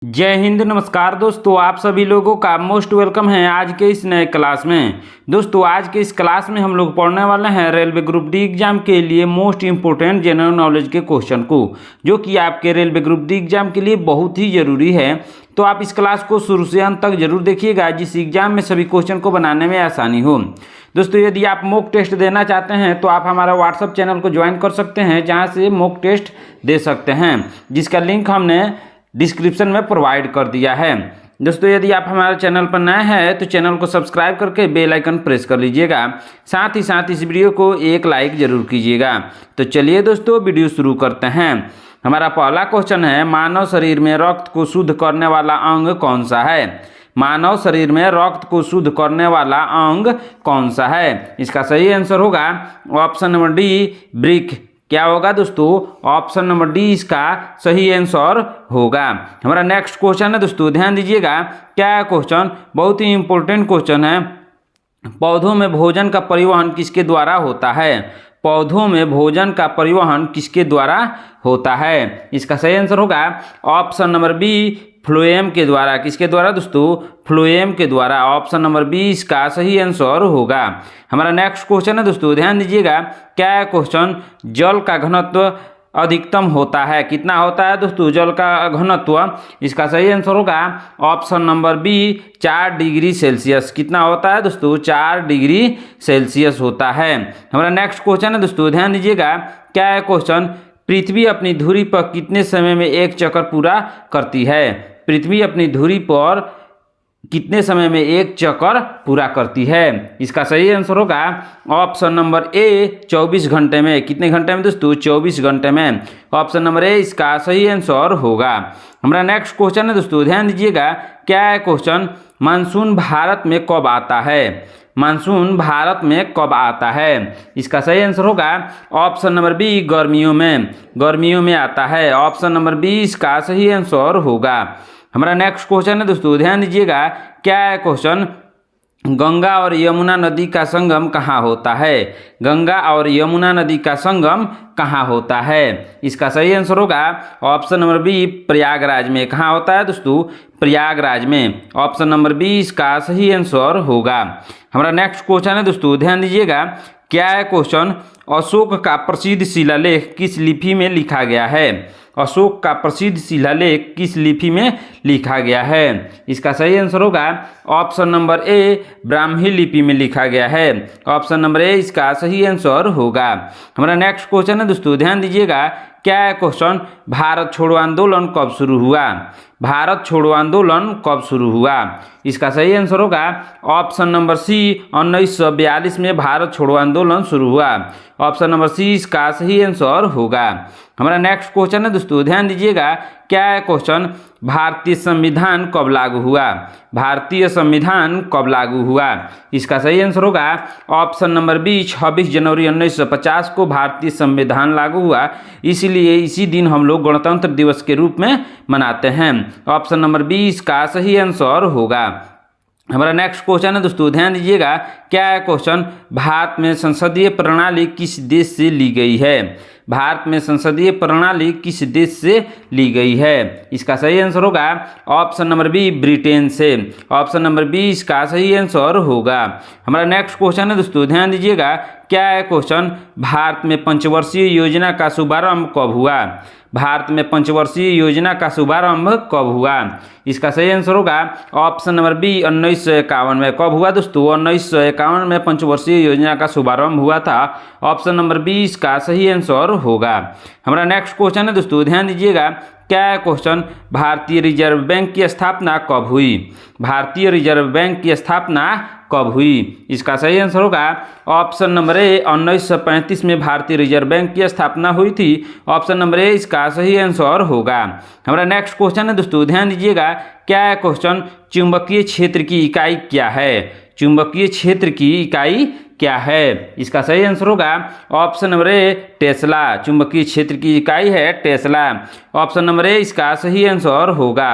जय हिंद। नमस्कार दोस्तों, आप सभी लोगों का मोस्ट वेलकम है आज के इस नए क्लास में। दोस्तों आज के इस क्लास में हम लोग पढ़ने वाले हैं रेलवे ग्रुप डी एग्जाम के लिए मोस्ट इंपोर्टेंट जनरल नॉलेज के क्वेश्चन को, जो कि आपके रेलवे ग्रुप डी एग्जाम के लिए बहुत ही ज़रूरी है। तो आप इस क्लास को शुरू से अंत तक जरूर देखिएगा, जिस एग्जाम में सभी क्वेश्चन को बनाने में आसानी हो। दोस्तों यदि आप मॉक टेस्ट देना चाहते हैं तो आप हमारा व्हाट्सअप चैनल को ज्वाइन कर सकते हैं, जहाँ से मॉक टेस्ट दे सकते हैं, जिसका लिंक हमने डिस्क्रिप्शन में प्रोवाइड कर दिया है। दोस्तों यदि आप हमारे चैनल पर नए हैं तो चैनल को सब्सक्राइब करके बेल आइकन प्रेस कर लीजिएगा, साथ ही साथ इस वीडियो को एक लाइक जरूर कीजिएगा। तो चलिए दोस्तों वीडियो शुरू करते हैं। हमारा पहला क्वेश्चन है, मानव शरीर में रक्त को शुद्ध करने वाला अंग कौन सा है? मानव शरीर में रक्त को शुद्ध करने वाला अंग कौन सा है? इसका सही आंसर होगा ऑप्शन नंबर डी, ब्रिक। क्या होगा दोस्तों? ऑप्शन नंबर डी इसका सही आंसर होगा। हमारा नेक्स्ट क्वेश्चन है दोस्तों, ध्यान दीजिएगा। क्या क्वेश्चन बहुत ही इंपॉर्टेंट क्वेश्चन है। पौधों में भोजन का परिवहन किसके द्वारा होता है? पौधों में भोजन का परिवहन किसके द्वारा होता है? इसका सही आंसर होगा ऑप्शन नंबर बी, फ्लोएम के द्वारा। किसके द्वारा दोस्तों? फ्लोएम के द्वारा। ऑप्शन नंबर बी इसका सही आंसर होगा। हमारा नेक्स्ट क्वेश्चन है दोस्तों, ध्यान दीजिएगा। क्या क्वेश्चन जल का घनत्व अधिकतम होता है? कितना होता है दोस्तों जल का घनत्व? इसका सही आंसर होगा option number B, 4 degree Celsius. कितना होता है दोस्तों? 4 डिग्री सेल्सियस होता है। हमारा नेक्स्ट क्वेश्चन है दोस्तों, ध्यान दीजिएगा। क्या क्वेश्चन पृथ्वी अपनी धुरी पर कितने समय में एक चक्कर पूरा करती है? पृथ्वी अपनी धुरी पर कितने समय में एक चक्कर पूरा करती है? इसका सही आंसर होगा ऑप्शन नंबर ए, 24 घंटे में। कितने घंटे में दोस्तों? 24 घंटे में। ऑप्शन नंबर ए इसका सही आंसर होगा। हमारा नेक्स्ट क्वेश्चन है दोस्तों, ध्यान दीजिएगा। क्या क्वेश्चन मानसून भारत में कब आता है? मानसून भारत में कब आता है? इसका सही आंसर होगा ऑप्शन नंबर बी, गर्मियों में। गर्मियों में आता है। ऑप्शन नंबर बी इसका सही आंसर होगा। हमारा नेक्स्ट क्वेश्चन है दोस्तों, ध्यान दीजिएगा। क्या क्वेश्चन गंगा और यमुना नदी का संगम कहाँ होता है? गंगा और यमुना नदी का संगम कहाँ होता है? इसका सही आंसर होगा ऑप्शन नंबर बी, प्रयागराज में। कहाँ होता है दोस्तों? प्रयागराज में। ऑप्शन नंबर बी इसका सही आंसर होगा। हमारा नेक्स्ट क्वेश्चन है दोस्तों, ध्यान दीजिएगा। क्या क्वेश्चन अशोक का प्रसिद्ध शिलालेख किस लिपि में लिखा गया है? अशोक का प्रसिद्ध शिलालेख किस लिपि में लिखा गया है? इसका सही आंसर होगा ऑप्शन नंबर ए, ब्राह्मी लिपि में लिखा गया है। ऑप्शन नंबर ए इसका सही आंसर होगा। हमारा नेक्स्ट क्वेश्चन है दोस्तों, ध्यान दीजिएगा। क्या क्वेश्चन भारत छोड़ो आंदोलन कब शुरू हुआ? भारत छोड़ो आंदोलन कब शुरू हुआ? इसका सही आंसर होगा ऑप्शन नंबर सी, 1942 में भारत छोड़ो आंदोलन शुरू हुआ। ऑप्शन नंबर सी इसका सही आंसर होगा। हमारा नेक्स्ट क्वेश्चन है दोस्तों, ध्यान दीजिएगा। क्या क्वेश्चन भारतीय संविधान कब लागू हुआ? भारतीय संविधान कब लागू हुआ? इसका सही आंसर होगा ऑप्शन नंबर बी, 26 जनवरी 1950 को भारतीय संविधान लागू हुआ, इसीलिए इसी दिन हम लोग गणतंत्र दिवस के रूप में मनाते हैं। ऑप्शन नंबर बी इसका सही आंसर होगा। हमारा नेक्स्ट क्वेश्चन है दोस्तों, ध्यान दीजिएगा। क्या क्वेश्चन भारत में संसदीय प्रणाली किस देश से ली गई है? भारत में संसदीय प्रणाली किस देश से ली गई है? इसका सही आंसर होगा ऑप्शन नंबर बी, ब्रिटेन से। ऑप्शन नंबर बी इसका सही आंसर होगा। हमारा नेक्स्ट क्वेश्चन है दोस्तों, ध्यान दीजिएगा। क्या क्वेश्चन भारत में पंचवर्षीय योजना का शुभारंभ कब हुआ? भारत में पंचवर्षीय योजना का शुभारंभ कब हुआ? इसका सही आंसर होगा ऑप्शन नंबर बी, 1951 में। कब हुआ दोस्तों? 1951 में पंचवर्षीय योजना का शुभारंभ हुआ था। ऑप्शन नंबर बी इसका सही आंसर होगा। हमारा नेक्स्ट क्वेश्चन है दोस्तों, ध्यान दीजिएगा। क्या क्वेश्चन भारतीय रिजर्व बैंक की स्थापना कब हुई? भारतीय रिजर्व बैंक की स्थापना कब हुई? इसका सही आंसर होगा ऑप्शन नंबर ए, 1935 में भारतीय रिजर्व बैंक की स्थापना हुई थी। ऑप्शन नंबर ए इसका सही आंसर होगा। हमारा नेक्स्ट क्वेश्चन है दोस्तों, ध्यान दीजिएगा। क्या क्वेश्चन चुंबकीय क्षेत्र की इकाई क्या है? चुंबकीय क्षेत्र की इकाई क्या है? इसका सही आंसर होगा ऑप्शन नंबर ए, टेस्ला। चुंबकीय क्षेत्र की इकाई है टेस्ला। ऑप्शन नंबर ए इसका सही आंसर होगा।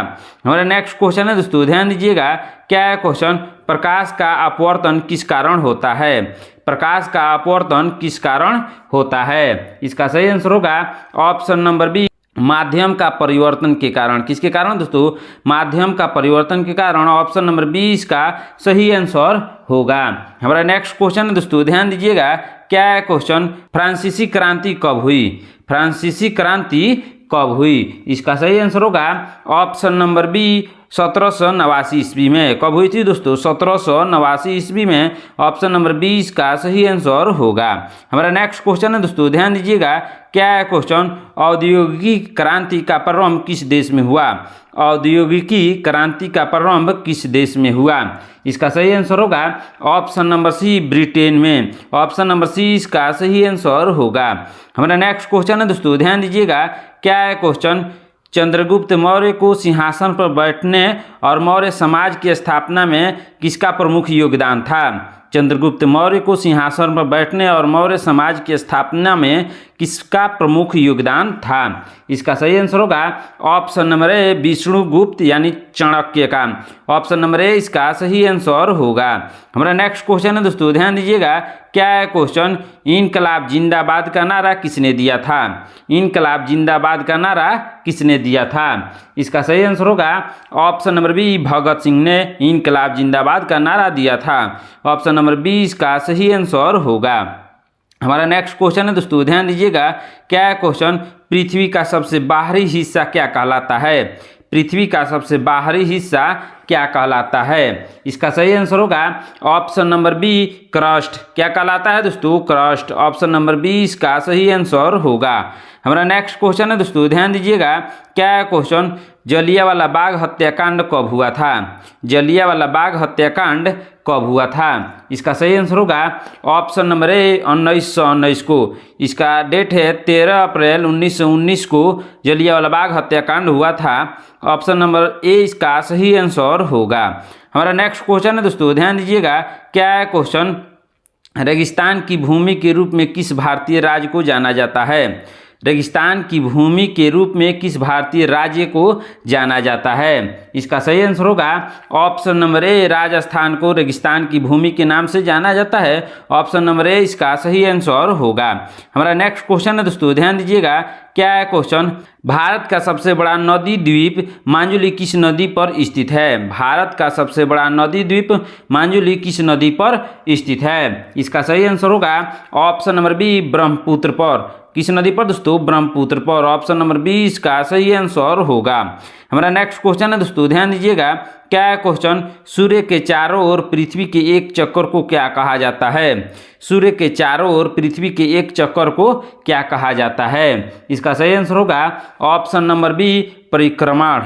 हमारा नेक्स्ट क्वेश्चन है दोस्तों, ध्यान दीजिएगा। क्या क्वेश्चन प्रकाश का अपवर्तन किस कारण होता है? प्रकाश का अपवर्तन किस कारण होता है? इसका सही आंसर होगा ऑप्शन नंबर बी, माध्यम का परिवर्तन के कारण। किसके कारण दोस्तों? माध्यम का परिवर्तन के कारण। ऑप्शन नंबर 20 का सही आंसर होगा। हमारा नेक्स्ट क्वेश्चन है दोस्तों, ध्यान दीजिएगा, क्या है क्वेश्चन? फ्रांसीसी क्रांति कब हुई? फ्रांसीसी क्रांति कब हुई? इसका सही आंसर होगा ऑप्शन नंबर बी 1789 ईस्वी में। कब हुई थी दोस्तों? 1789 ईस्वी में। ऑप्शन नंबर 20 का सही आंसर होगा। हमारा नेक्स्ट क्वेश्चन है दोस्तों, ध्यान दीजिएगा, क्या है क्वेश्चन? औद्योगिक क्रांति का प्रारंभ किस देश में हुआ? औद्योगिकी क्रांति का प्रारंभ किस देश में हुआ? इसका सही आंसर होगा ऑप्शन नंबर सी, ब्रिटेन में। ऑप्शन नंबर सी इसका सही आंसर होगा। हमारा नेक्स्ट क्वेश्चन है दोस्तों, ध्यान दीजिएगा, क्या है क्वेश्चन? चंद्रगुप्त मौर्य को सिंहासन पर बैठने और मौर्य समाज की स्थापना में किसका प्रमुख योगदान था? चंद्रगुप्त मौर्य को सिंहासन पर बैठने और मौर्य समाज की स्थापना में किसका प्रमुख योगदान था? इसका सही आंसर होगा ऑप्शन नंबर ए, विष्णुगुप्त यानी चाणक्य का। ऑप्शन नंबर ए इसका सही आंसर होगा। हमारा नेक्स्ट क्वेश्चन है दोस्तों, ध्यान दीजिएगा, क्या है क्वेश्चन? इनकलाब जिंदाबाद का नारा किसने दिया था? इनकलाब जिंदाबाद का नारा किसने दिया था? इसका सही आंसर होगा option number B, Bhagat Singh ने इनकलाब जिंदाबाद का नारा दिया था। ऑप्शन नंबर 20 का सही आंसर होगा। हमारा नेक्स्ट क्वेश्चन है दोस्तों, ध्यान दीजिएगा, क्या है क्वेश्चन? पृथ्वी का सबसे बाहरी हिस्सा क्या कहलाता है? पृथ्वी का सबसे बाहरी हिस्सा क्या कहलाता है? इसका सही आंसर होगा ऑप्शन नंबर बी, क्रस्ट। क्या कहलाता है दोस्तों? क्रस्ट। ऑप्शन नंबर 20 का सही आंसर होगा। हमारा नेक्स्ट क्वेश्चन है दोस्तों, ध्यान दीजिएगा, क्या है क्वेश्चन? जलियांवाला बाग हत्याकांड कब हुआ था? जलियांवाला बाग हत्याकांड कब हुआ था? इसका सही आंसर होगा ऑप्शन नंबर ए, 1919 को। इसका डेट है 13 अप्रैल 1919 को जलियांवाला बाग हत्याकांड हुआ था। ऑप्शन नंबर ए इसका सही आंसर होगा। हमारा नेक्स्ट क्वेश्चन है दोस्तों, ध्यान दीजिएगा, क्या है क्वेश्चन? रेगिस्तान की भूमि के रूप में किस भारतीय राज्य को जाना जाता है? रेगिस्तान की भूमि के रूप में किस भारतीय राज्य को जाना जाता है? इसका सही आंसर होगा ऑप्शन नंबर ए, राजस्थान को रेगिस्तान की भूमि के नाम से जाना जाता है। ऑप्शन नंबर ए इसका सही आंसर होगा। हमारा नेक्स्ट क्वेश्चन है दोस्तों, ध्यान दीजिएगा, क्या है क्वेश्चन? भारत का सबसे बड़ा नदी द्वीप मांजुली किस नदी पर स्थित है? भारत का सबसे बड़ा नदी द्वीप मांजुली किस नदी पर स्थित है? इसका सही आंसर होगा ऑप्शन नंबर बी, ब्रह्मपुत्र पर। किस नदी पर दोस्तों? ब्रह्मपुत्र पर। ऑप्शन नंबर 20 का सही आंसर होगा। हमारा नेक्स्ट क्वेश्चन है दोस्तों, ध्यान दीजिएगा, क्या है क्वेश्चन? सूर्य के चारों ओर पृथ्वी के एक चक्कर को क्या कहा जाता है? सूर्य के चारों ओर पृथ्वी के एक चक्कर को क्या कहा जाता है? इसका सही आंसर होगा ऑप्शन नंबर बी, परिक्रमण।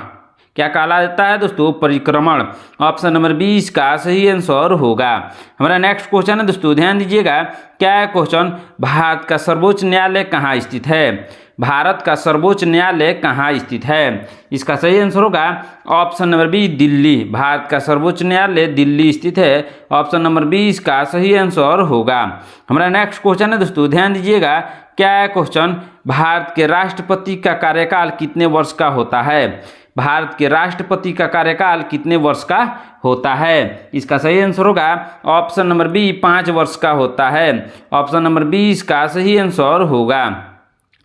क्या कहा जाता है दोस्तों? परिक्रमण। ऑप्शन नंबर 20 का सही आंसर होगा। हमारा नेक्स्ट क्वेश्चन है दोस्तों, ध्यान दीजिएगा, क्या है क्वेश्चन? भारत का सर्वोच्च न्यायालय कहाँ स्थित है? भारत का सर्वोच्च न्यायालय कहाँ स्थित है? इसका सही आंसर होगा option number B, Delhi. Bharat का सर्वोच्च न्यायालय दिल्ली स्थित है। ऑप्शन नंबर 20 का सही आंसर होगा। हमारा नेक्स्ट क्वेश्चन है दोस्तों, ध्यान दीजिएगा, क्या है क्वेश्चन? भारत के राष्ट्रपति का कार्यकाल कितने वर्ष का होता है? भारत के राष्ट्रपति का कार्यकाल कितने वर्ष का होता है? इसका सही आंसर होगा ऑप्शन नंबर बी, 5 वर्ष का होता है। ऑप्शन नंबर 20 का सही आंसर होगा।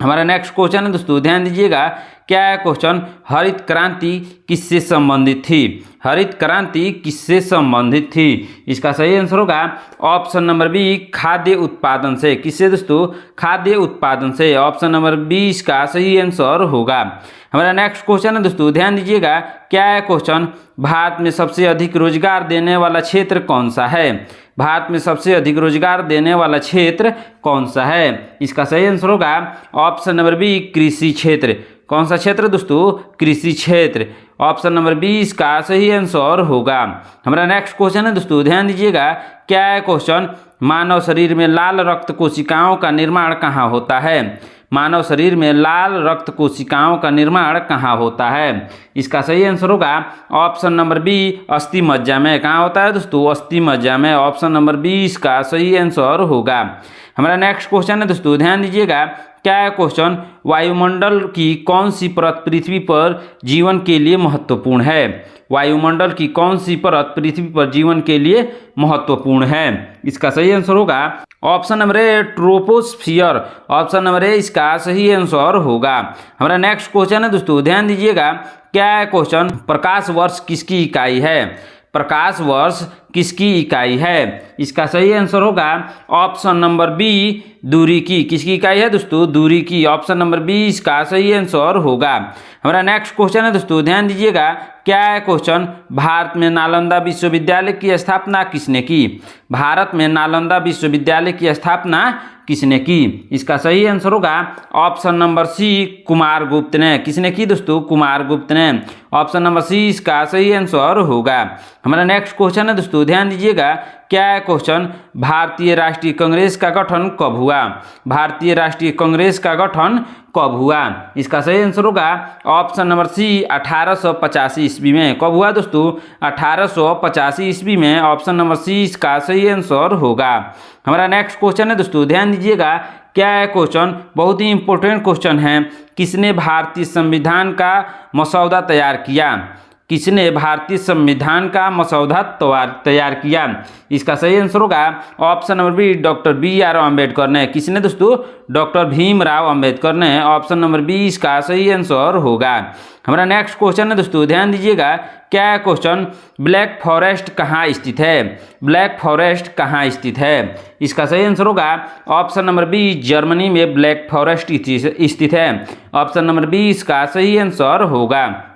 हमारा नेक्स्ट क्वेश्चन है दोस्तों, ध्यान दीजिएगा, क्या है क्वेश्चन? हरित क्रांति किससे संबंधित थी? हरित क्रांति किससे संबंधित थी? इसका सही आंसर होगा ऑप्शन नंबर बी, खाद्य उत्पादन से। किससे दोस्तों? खाद्य उत्पादन से। ऑप्शन नंबर 20 का सही आंसर होगा। हमारा नेक्स्ट क्वेश्चन है दोस्तों, ध्यान दीजिएगा, क्या है क्वेश्चन? भारत में सबसे अधिक रोजगार देने वाला क्षेत्र कौन सा है? भारत में सबसे अधिक रोजगार देने वाला क्षेत्र कौन सा है? इसका सही आंसर होगा ऑप्शन नंबर बी, कृषि क्षेत्र। कौन सा क्षेत्र दोस्तों? कृषि क्षेत्र। ऑप्शन नंबर 20 का सही आंसर होगा। हमारा नेक्स्ट क्वेश्चन है दोस्तों, ध्यान दीजिएगा, क्या है क्वेश्चन? मानव शरीर में लाल रक्त कोशिकाओं का निर्माण कहाँ होता है? मानव शरीर में लाल रक्त कोशिकाओं का निर्माण कहाँ होता है? इसका सही आंसर होगा ऑप्शन नंबर बी, अस्थि मज्जा में। कहाँ होता है दोस्तों? अस्थि मज्जा में। ऑप्शन नंबर 20 का सही आंसर होगा। हमारा नेक्स्ट क्वेश्चन है दोस्तों, ध्यान दीजिएगा, क्या है क्वेश्चन, वायुमंडल की कौन सी परत पृथ्वी पर जीवन के लिए महत्वपूर्ण है। वायुमंडल की कौन सी परत पृथ्वी पर जीवन के लिए महत्वपूर्ण है। इसका सही आंसर होगा option number A troposphere. Option number A इसका सही आंसर होगा। हमारा नेक्स्ट क्वेश्चन है दोस्तों, ध्यान दीजिएगा, क्या है क्वेश्चन, प्रकाश वर्ष किसकी इकाई है। प्रकाश वर्ष किसकी इकाई है। इसका सही आंसर होगा ऑप्शन नंबर बी दूरी की। किसकी इकाई है दोस्तों, दूरी की। ऑप्शन नंबर बी इसका सही आंसर होगा। हमारा नेक्स्ट क्वेश्चन है दोस्तों, ध्यान दीजिएगा, क्या है क्वेश्चन, भारत में नालंदा विश्वविद्यालय की स्थापना किसने की। भारत में नालंदा विश्वविद्यालय की स्थापना किसने की। इसका सही आंसर होगा ऑप्शन नंबर सी कुमारगुप्त ने। किसने की दोस्तों, कुमारगुप्त ने। ऑप्शन नंबर सी इसका सही आंसर होगा। हमारा नेक्स्ट क्वेश्चन है दोस्तों, ध्यान दीजिएगा, क्या है क्वेश्चन, भारतीय राष्ट्रीय कांग्रेस का गठन कब हुआ। भारतीय राष्ट्रीय कांग्रेस का गठन कब हुआ। इसका सही आंसर होगा ऑप्शन नंबर सी 1885 ईस्वी में। कब हुआ दोस्तों, 1885 ईस्वी में। ऑप्शन नंबर सी इसका सही आंसर होगा। हमारा नेक्स्ट क्वेश्चन है दोस्तों, ध्यान दीजिएगा, क्या है क्वेश्चन, बहुत ही इंपॉर्टेंट क्वेश्चन है, किसने भारतीय संविधान का मसौदा तैयार किया। किसने भारतीय संविधान का मसौदा तैयार किया। इसका सही आंसर होगा option number B doctor BR Ambedkar ने। किसने दोस्तों, डॉक्टर भीमराव अम्बेडकर ने। ऑप्शन नंबर बी इसका सही आंसर होगा। हमारा नेक्स्ट क्वेश्चन है दोस्तों, ध्यान दीजिएगा, क्या है क्वेश्चन, ब्लैक फॉरेस्ट कहाँ स्थित है। ब्लैक फॉरेस्ट कहाँ स्थित है। इसका सही आंसर होगा ऑप्शन नंबर बी जर्मनी में ब्लैक फॉरेस्ट स्थित है। ऑप्शन नंबर बी इसका सही आंसर होगा।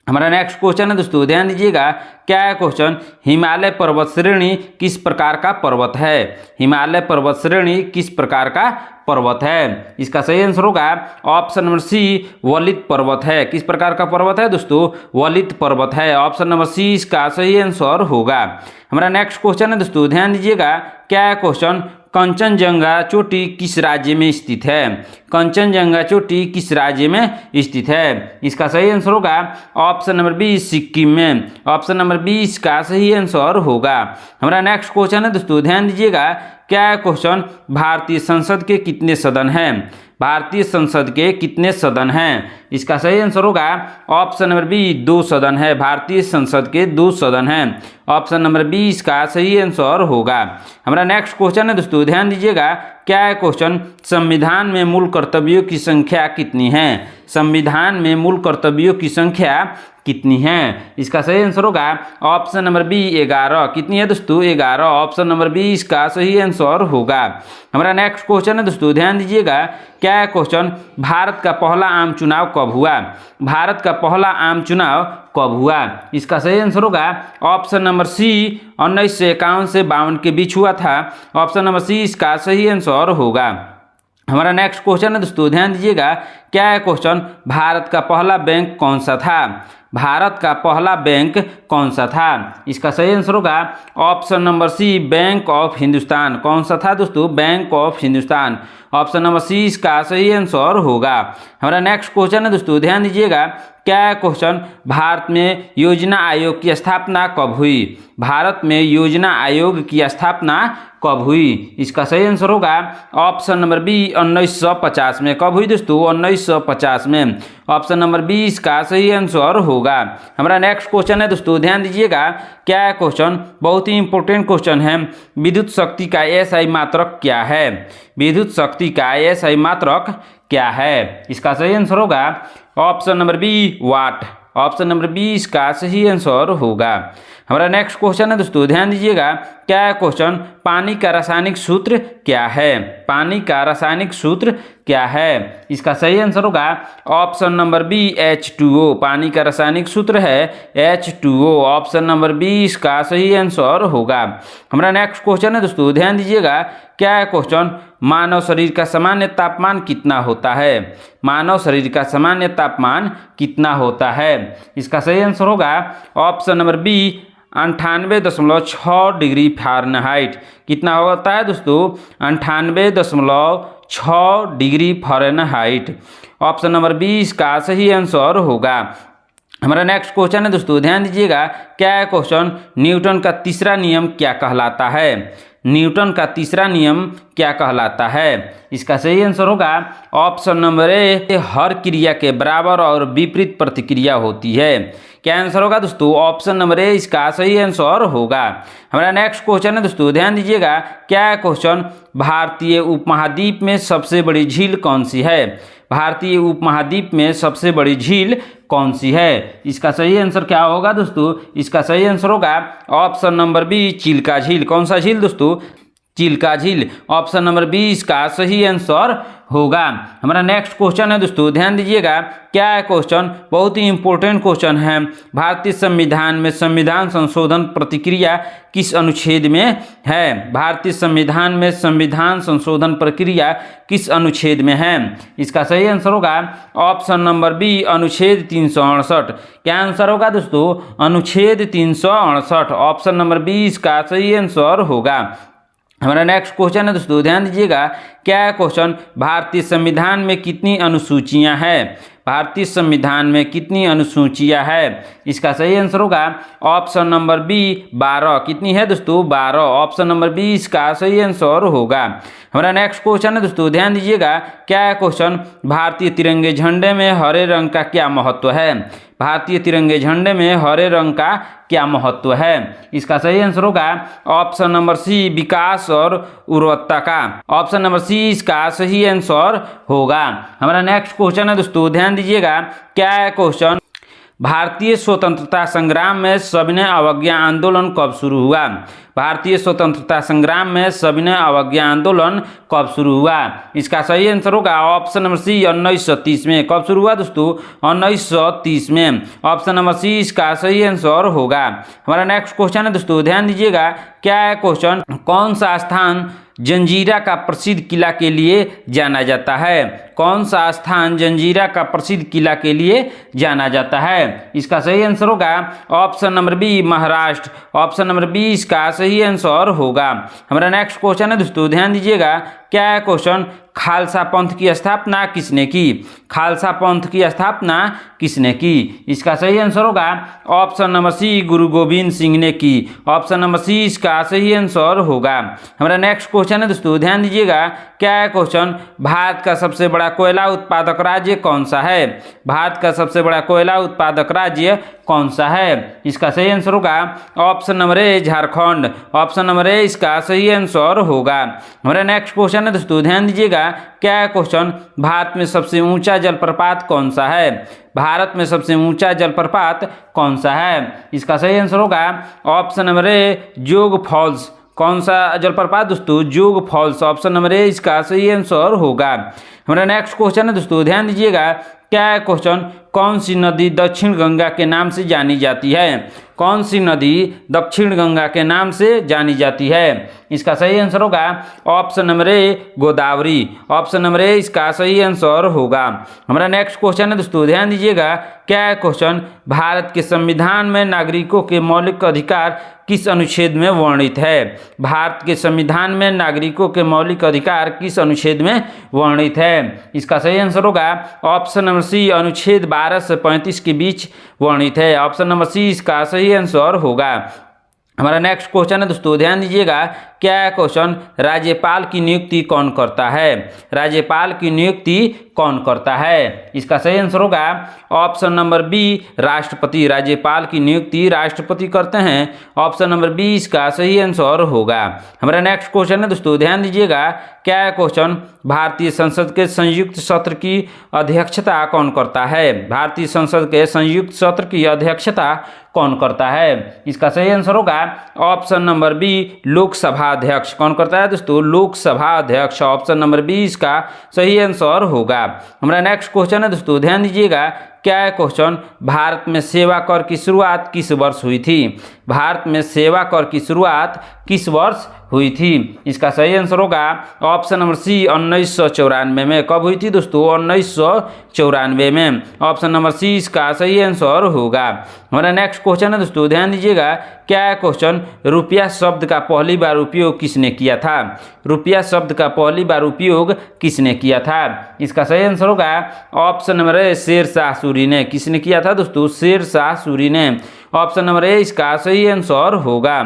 हमारा नेक्स्ट क्वेश्चन है दोस्तों, ध्यान दीजिएगा, क्या है क्वेश्चन, हिमालय पर्वत श्रेणी किस प्रकार का पर्वत है। हिमालय पर्वत श्रेणी किस प्रकार का पर्वत है। इसका सही आंसर होगा ऑप्शन नंबर सी वलित पर्वत है। किस प्रकार का पर्वत है दोस्तों, वलित पर्वत है। ऑप्शन नंबर सी इसका सही आंसर होगा। हमारा नेक्स्ट क्वेश्चन है दोस्तों, ध्यान दीजिएगा, क्या है क्वेश्चन, कंचनजंगा चोटी किस राज्य में स्थित है। कंचनजंगा चोटी किस राज्य में स्थित है। इसका सही आंसर होगा ऑप्शन नंबर बी सिक्किम में। ऑप्शन नंबर बी इसका सही आंसर होगा। हमारा नेक्स्ट क्वेश्चन है दोस्तों, ध्यान दीजिएगा, क्या है क्वेश्चन, भारतीय संसद के कितने सदन हैं। भारतीय संसद के कितने सदन हैं। इसका सही आंसर होगा ऑप्शन नंबर बी 2 सदन है। भारतीय संसद के 2 सदन हैं। ऑप्शन नंबर बी इसका सही आंसर होगा। हमारा नेक्स्ट क्वेश्चन है दोस्तों, ध्यान दीजिएगा, क्या है क्वेश्चन, संविधान में मूल कर्तव्यों की संख्या कितनी है। संविधान में मूल कर्तव्यों की संख्या कितनी है। इसका सही आंसर होगा ऑप्शन नंबर बी 11। कितनी है दोस्तों, 11। ऑप्शन नंबर बी इसका सही आंसर होगा। हमारा नेक्स्ट क्वेश्चन है दोस्तों, ध्यान दीजिएगा, क्या है क्वेश्चन, भारत का पहला आम चुनाव कब हुआ। भारत का पहला आम चुनाव कब हुआ। इसका सही आंसर होगा ऑप्शन नंबर सी 1951 से 52 के बीच हुआ था। ऑप्शन नंबर सी इसका सही आंसर होगा। हमारा नेक्स्ट क्वेश्चन है दोस्तों, ध्यान दीजिएगा, क्या है क्वेश्चन, भारत का पहला बैंक कौन सा था। भारत का पहला बैंक कौन सा था। इसका सही आंसर होगा option number C bank of Hindustan. कौन सा था दोस्तों, bank of Hindustan. Option number C इसका सही आंसर होगा। हमारा नेक्स्ट क्वेश्चन है दोस्तों, ध्यान दीजिएगा, क्या है क्वेश्चन, भारत में योजना आयोग की स्थापना कब हुई। भारत में योजना आयोग की स्थापना कब हुई। इसका सही आंसर होगा ऑप्शन नंबर बी 1950 में। कब हुई दोस्तों, 1950 में। ऑप्शन नंबर बी इसका सही आंसर होगा। हमारा नेक्स्ट क्वेश्चन है दोस्तों, ध्यान दीजिएगा, क्या है क्वेश्चन, बहुत ही इंपॉर्टेंट क्वेश्चन है, विद्युत शक्ति का SI मात्रक क्या है। विद्युत शक्ति का SI मात्रक क्या है। इसका सही आंसर होगा ऑप्शन नंबर बी वाट। ऑप्शन नंबर बी इसका सही आंसर होगा। हमारा नेक्स्ट क्वेश्चन है दोस्तों, ध्यान दीजिएगा, क्या है क्वेश्चन, पानी का रासायनिक सूत्र क्या है। पानी का रासायनिक सूत्र क्या है। इसका सही आंसर होगा ऑप्शन नंबर बी H2O। पानी का रासायनिक सूत्र है H2O। ऑप्शन नंबर बी इसका सही आंसर होगा। हमारा नेक्स्ट क्वेश्चन है दोस्तों, ध्यान दीजिएगा, क्या है क्वेश्चन, मानव शरीर का सामान्य तापमान कितना होता है। मानव शरीर का सामान्य तापमान कितना होता है। इसका सही आंसर होगा option number B 98.6 degree Fahrenheit. कितना होता है दोस्तों, 98.6 degree Fahrenheit. Option number B इसका सही आंसर होगा। हमारा नेक्स्ट क्वेश्चन है दोस्तों, ध्यान दीजिएगा, क्या है क्वेश्चन, न्यूटन का तीसरा नियम क्या कहलाता है। न्यूटन का तीसरा नियम क्या कहलाता है? इसका सही आंसर होगा ऑप्शन नंबर ए, हर क्रिया के बराबर और विपरीत प्रतिक्रिया होती है। क्या आंसर होगा दोस्तों? ऑप्शन नंबर ए इसका सही आंसर होगा। हमारा नेक्स्ट क्वेश्चन है दोस्तों, ध्यान दीजिएगा। क्या क्वेश्चन? भारतीय उपमहाद्वीप में सबसे बड़ी झील कौन सी है? भारतीय उपमहाद्वीप में सबसे बड़ी झील कौन सी है? इसका सही आंसर क्या होगा दोस्तों? इसका सही आंसर होगा ऑप्शन नंबर बी, चिल्का झील। कौन सा झील दोस्तों? चिल्का झील। ऑप्शन नंबर बी इसका सही आंसर होगा। हमारा नेक्स्ट क्वेश्चन है दोस्तों, ध्यान दीजिएगा। क्या है क्वेश्चन? बहुत ही इंपॉर्टेंट क्वेश्चन है। भारतीय संविधान में संविधान संशोधन प्रक्रिया किस अनुच्छेद में है? भारतीय संविधान में संविधान संशोधन प्रक्रिया किस अनुच्छेद में है? इसका सही आंसर होगा ऑप्शन नंबर बी, अनुच्छेद 368। क्या आंसर होगा दोस्तों? अनुच्छेद 368। ऑप्शन नंबर बी इसका सही आंसर होगा। हमारा नेक्स्ट क्वेश्चन है दोस्तों, ध्यान दीजिएगा। क्या है क्वेश्चन? भारतीय संविधान में कितनी अनुसूचियां हैं? भारतीय संविधान में कितनी अनुसूचियां हैं? इसका सही आंसर होगा ऑप्शन नंबर बी, 12। कितनी है दोस्तों? 12। ऑप्शन नंबर बी इसका सही आंसर होगा। हमारा नेक्स्ट क्वेश्चन है दोस्तों, ध्यान दीजिएगा। क्या है क्वेश्चन? भारतीय तिरंगे झंडे में हरे रंग का क्या महत्व है? भारतीय तिरंगे झंडे में हरे रंग का क्या महत्व है? इसका सही आंसर होगा ऑप्शन नंबर सी, विकास और उर्वरता का। ऑप्शन नंबर सी इसका सही आंसर होगा। हमारा नेक्स्ट क्वेश्चन है दोस्तों, ध्यान दीजिएगा। क्या है क्वेश्चन? भारतीय स्वतंत्रता संग्राम में सविनय अवज्ञा आंदोलन कब शुरू हुआ? भारतीय स्वतंत्रता संग्राम में सविनय अवज्ञा आंदोलन कब शुरू हुआ? इसका सही आंसर होगा ऑप्शन नंबर सी, 1930 में। कब शुरू हुआ दोस्तों? 1930 में। ऑप्शन नंबर सी इसका सही आंसर होगा। हमारा नेक्स्ट क्वेश्चन है दोस्तों, ध्यान दीजिएगा। क्या है क्वेश्चन? कौन सा स्थान जंजीरा का प्रसिद्ध किला के लिए जाना जाता है? कौन सा स्थान जंजीरा का प्रसिद्ध किला के लिए जाना जाता है? इसका सही आंसर होगा option number B, Maharashtra. Option number B इसका सही आंसर होगा। हमारा नेक्स्ट क्वेश्चन है दोस्तों, ध्यान दीजिएगा। क्या है क्वेश्चन? खालसा पंथ की स्थापना किसने की? खालसा पंथ की स्थापना किसने की? इसका सही आंसर होगा ऑप्शन नंबर सी, गुरु गोविंद सिंह ने की। ऑप्शन नंबर सी इसका सही आंसर होगा। हमारा नेक्स्ट क्वेश्चन है दोस्तों, ध्यान दीजिएगा। क्या है क्वेश्चन? भारत का सबसे बड़ा कोयला उत्पादक राज्य कौन सा है? भारत का सबसे बड़ा कोयला उत्पादक राज्य कौन सा है? इसका सही आंसर होगा option number A, Jharkhand. Option number A इसका सही आंसर होगा। हमारा नेक्स्ट क्वेश्चन है दोस्तों, ध्यान दीजिएगा। क्या है क्वेश्चन? भारत में सबसे ऊंचा जलप्रपात कौन सा है? भारत में सबसे ऊंचा जलप्रपात कौन सा है? इसका सही आंसर होगा ऑप्शन नंबर ए, जोग फॉल्स। कौन सा जलप्रपात दोस्तों? जोग फॉल्स। ऑप्शन नंबर ए इसका सही आंसर होगा। हमारा नेक्स्ट क्वेश्चन है दोस्तों, ध्यान दीजिएगा। क्या है क्वेश्चन? कौन सी नदी दक्षिण गंगा के नाम से जानी जाती है? कौन सी नदी दक्षिण गंगा के नाम से जानी जाती है? इसका सही आंसर होगा option number A, Godavari. Option number A इसका सही आंसर होगा। हमारा नेक्स्ट क्वेश्चन है दोस्तों, ध्यान दीजिएगा। क्या है क्वेश्चन? भारत के संविधान में नागरिकों के मौलिक अधिकार किस अनुच्छेद में वर्णित है? भारत के संविधान में नागरिकों के मौलिक अधिकार किस अनुच्छेद में वर्णित है? इसका सही आंसर होगा ऑप्शन नंबर सी, अनुच्छेद 12 से 35 के बीच वर्णित है। ऑप्शन नंबर सी इसका सही आंसर होगा। हमारा नेक्स्ट क्वेश्चन है दोस्तों, ध्यान दीजिएगा। क्या है क्वेश्चन? राज्यपाल की नियुक्ति कौन करता है? राज्यपाल की नियुक्ति कौन करता है? इसका सही आंसर होगा ऑप्शन नंबर बी, राष्ट्रपति। राज्यपाल की नियुक्ति राष्ट्रपति करते हैं। ऑप्शन नंबर बी इसका सही आंसर होगा। हमारा नेक्स्ट क्वेश्चन है दोस्तों, ध्यान दीजिएगा। क्या है क्वेश्चन? भारतीय संसद के संयुक्त सत्र की अध्यक्षता कौन करता है? भारतीय संसद के संयुक्त सत्र की अध्यक्षता कौन करता है? इसका सही आंसर होगा ऑप्शन नंबर बी, लोकसभा अध्यक्ष। कौन करता है दोस्तों? लोकसभा अध्यक्ष। ऑप्शन नंबर बी इसका सही आंसर होगा। हमारा नेक्स्ट क्वेश्चन है दोस्तों, ध्यान दीजिएगा। क्या है क्वेश्चन? भारत में सेवा कर की शुरुआत किस वर्ष हुई थी? भारत में सेवा कर की शुरुआत किस वर्ष हुई थी? इसका सही आंसर होगा ऑप्शन नंबर सी, 1994 में। कब हुई थी दोस्तों? 1994 में। ऑप्शन नंबर सी इसका सही आंसर होगा। हमारा नेक्स्ट क्वेश्चन है दोस्तों, ध्यान दीजिएगा। क्या है क्वेश्चन? रुपया शब्द का पहली बार उपयोग किसने किया था? रुपया शब्द का पहली बार उपयोग किसने किया था? इसका सही आंसर होगा option number A, Sher Shah Suri ने। किसने किया था दोस्तों? शेरशाह सूरी ने। ऑप्शन नंबर ए इसका सही आंसर होगा।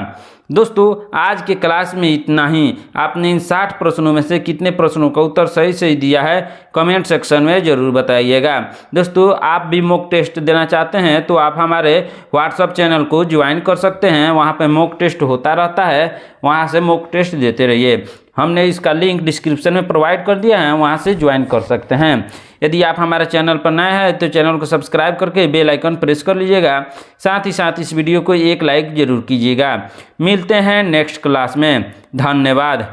दोस्तों आज के क्लास में इतना ही। आपने इन 60 प्रश्नों में से कितने प्रश्नों का उत्तर सही सही दिया है कमेंट सेक्शन में ज़रूर बताइएगा। दोस्तों आप भी मॉक टेस्ट देना चाहते हैं तो आप हमारे व्हाट्सएप चैनल को ज्वाइन कर सकते हैं। वहाँ पे मॉक टेस्ट होता रहता है, वहाँ से मॉक टेस्ट देते रहिए। हमने इसका लिंक डिस्क्रिप्शन में प्रोवाइड कर दिया है, वहाँ से ज्वाइन कर सकते हैं। यदि आप हमारे चैनल पर नए हैं तो चैनल को सब्सक्राइब करके बेल आइकन प्रेस कर लीजिएगा। साथ ही साथ इस वीडियो को एक लाइक ज़रूर कीजिएगा। मिलते हैं नेक्स्ट क्लास में। धन्यवाद।